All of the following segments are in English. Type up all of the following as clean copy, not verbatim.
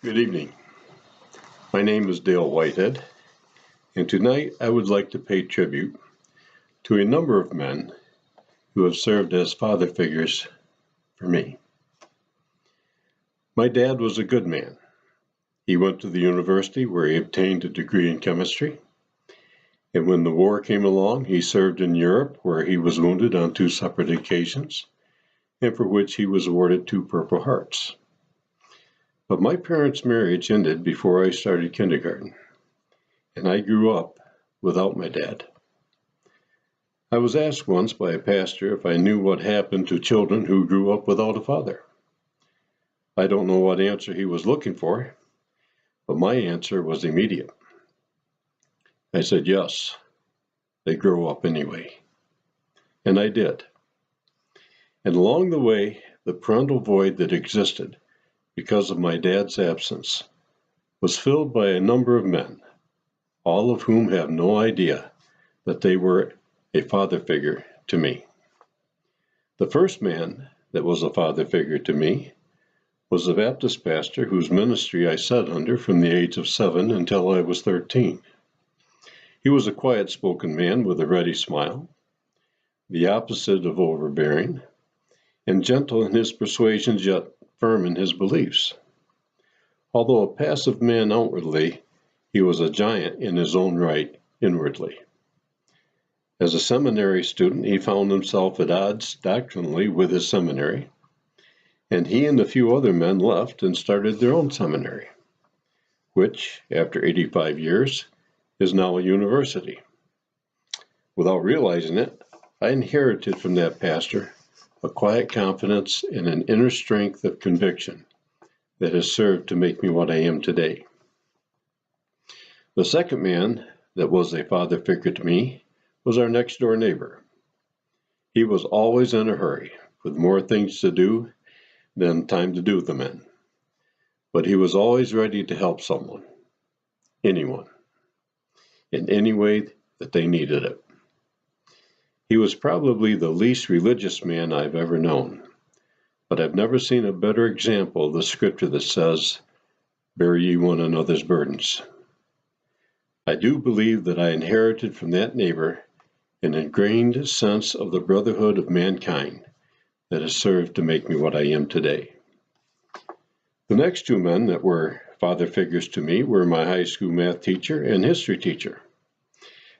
Good evening. My name is Dale Whitehead, and tonight I would like to pay tribute to a number of men who have served as father figures for me. My dad was a good man. He went to the university where he obtained a degree in chemistry, and when the war came along, he served in Europe where he was wounded on 2 separate occasions, and for which he was awarded 2 Purple Hearts. But my parents' marriage ended before I started kindergarten, and I grew up without my dad. I was asked once by a pastor if I knew what happened to children who grew up without a father. I don't know what answer he was looking for, but my answer was immediate. I said, yes, they grow up anyway. And I did. And along the way, the parental void that existed because of my dad's absence was filled by a number of men, all of whom have no idea that they were a father figure to me. The first man that was a father figure to me was a Baptist pastor whose ministry I sat under from the age of 7 until I was 13. He was a quiet-spoken man with a ready smile, the opposite of overbearing, and gentle in his persuasions yet firm in his beliefs. Although a passive man outwardly, he was a giant in his own right inwardly. As a seminary student, he found himself at odds doctrinally with his seminary, and he and a few other men left and started their own seminary, which, after 85 years, is now a university. Without realizing it, I inherited from that pastor a quiet confidence and an inner strength of conviction that has served to make me what I am today. The second man that was a father figure to me was our next door neighbor. He was always in a hurry, with more things to do than time to do them in. But he was always ready to help someone, anyone, in any way that they needed it. He was probably the least religious man I've ever known, but I've never seen a better example of the scripture that says, "Bear ye one another's burdens." I do believe that I inherited from that neighbor an ingrained sense of the brotherhood of mankind that has served to make me what I am today. The next 2 men that were father figures to me were my high school math teacher and history teacher.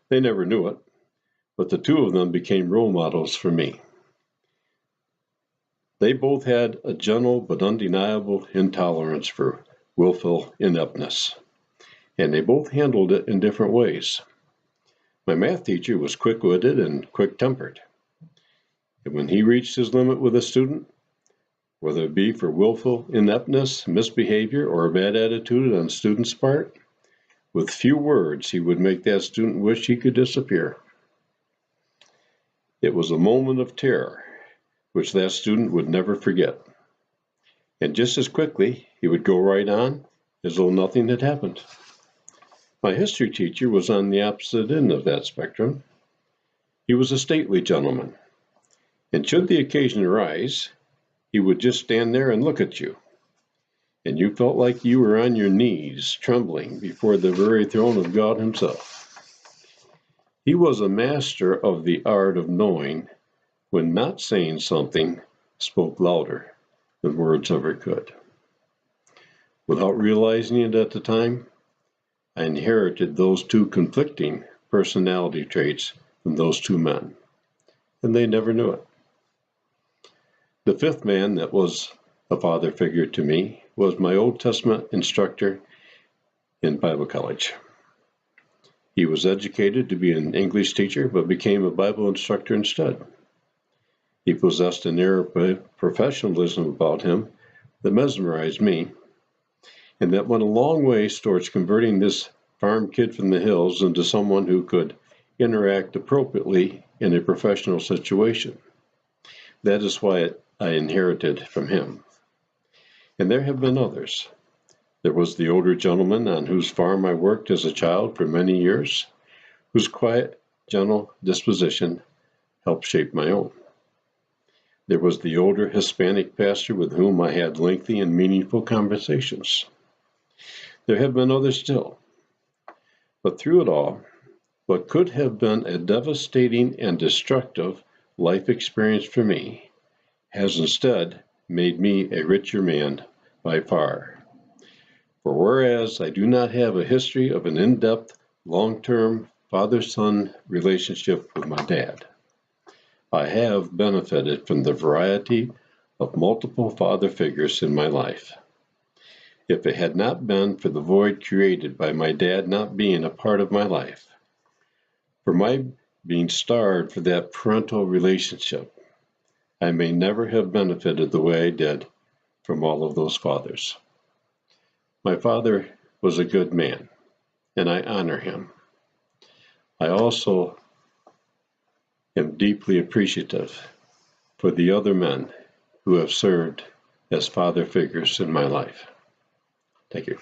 They never knew it, but the 2 of them became role models for me. They both had a gentle but undeniable intolerance for willful ineptness, and they both handled it in different ways. My math teacher was quick-witted and quick-tempered, and when he reached his limit with a student, whether it be for willful ineptness, misbehavior, or a bad attitude on a student's part, with few words he would make that student wish he could disappear. It was a moment of terror, which that student would never forget. And just as quickly, he would go right on as though nothing had happened. My history teacher was on the opposite end of that spectrum. He was a stately gentleman, and should the occasion arise, he would just stand there and look at you, and you felt like you were on your knees, trembling before the very throne of God himself. He was a master of the art of knowing when not saying something spoke louder than words ever could. Without realizing it at the time, I inherited those 2 conflicting personality traits from those 2 men, and they never knew it. The 5th man that was a father figure to me was my Old Testament instructor in Bible college. He was educated to be an English teacher, but became a Bible instructor instead. He possessed an air of professionalism about him that mesmerized me, and that went a long way towards converting this farm kid from the hills into someone who could interact appropriately in a professional situation. That is why I inherited from him. And there have been others. There was the older gentleman on whose farm I worked as a child for many years, whose quiet, gentle disposition helped shape my own. There was the older Hispanic pastor with whom I had lengthy and meaningful conversations. There have been others still. But through it all, what could have been a devastating and destructive life experience for me has instead made me a richer man by far. For whereas I do not have a history of an in-depth, long-term father-son relationship with my dad, I have benefited from the variety of multiple father figures in my life. If it had not been for the void created by my dad not being a part of my life, for my being starved for that parental relationship, I may never have benefited the way I did from all of those fathers. My father was a good man, and I honor him. I also am deeply appreciative for the other men who have served as father figures in my life. Thank you.